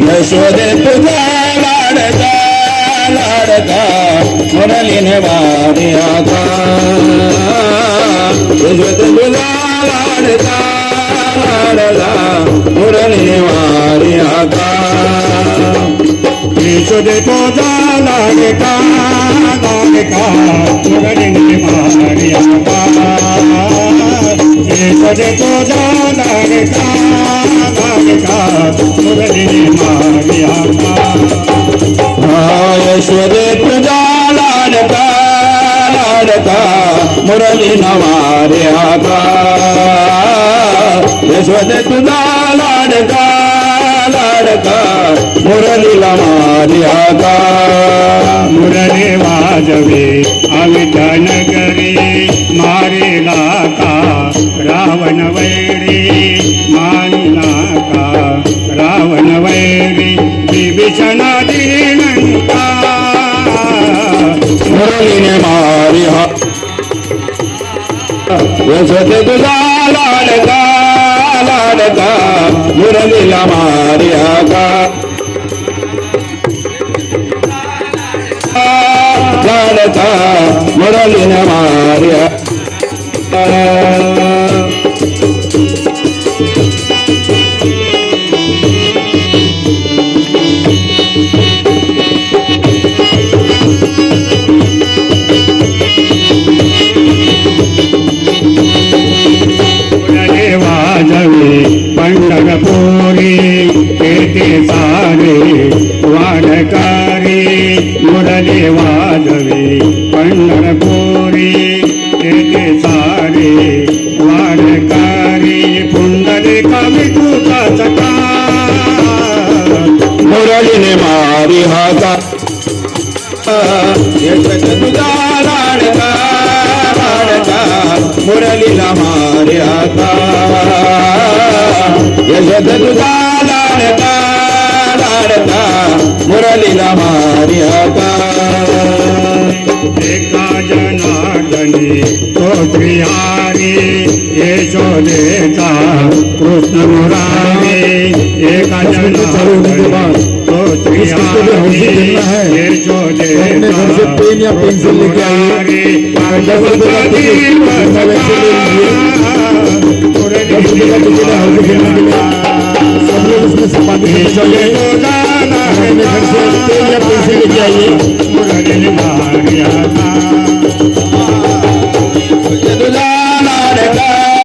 यशोदे तुझा लाडका लाडका मुरलीने वारी आता यशोदे तुझा लाडका लाडका मुरलीने वारी आता यशोदे तुझा लाडका लाडका मुरलीने वारी आता यशोदे तुझा लाडका लाडका मुरलीने वारी आता यशोदे तुझा लाडका लाडका मुरली नवारे आता यशोदे तुझा लाडका लाडका मुरली नवारे आता मुरली वाजवे अविद्या नगरी मारेला का रावण वैरी मानिला का रावण वैरी विभीषण दीनंता मुरलीने मारी हा यशोदे तुझा लाडका लाडका मुरलीला मारी हा लाडका मुरलीने मारी हा पंढरपुरी येते सारे वाडकारी मुरली वाजवे पंढरपुरी येते सारे वाडकारी पुंडलिका विठूचा चका मुरलीने मारी हाता यशोदे तुझा लाडका लाडका मुरलीला मारी हाता यशोदे तुझा लाडका लाडका मुरलीला मारी आता एका जनार्दनी स्तोत्रियारी यशोदेचा कृष्ण मुरारी एका जनार्दनी स्तोत्रियारी यशोदेचा पेन या पेंसिल लेके आइए सब लोग उसमें संपादित चले अपने घर से पेन या पेंसिल लेके आइए।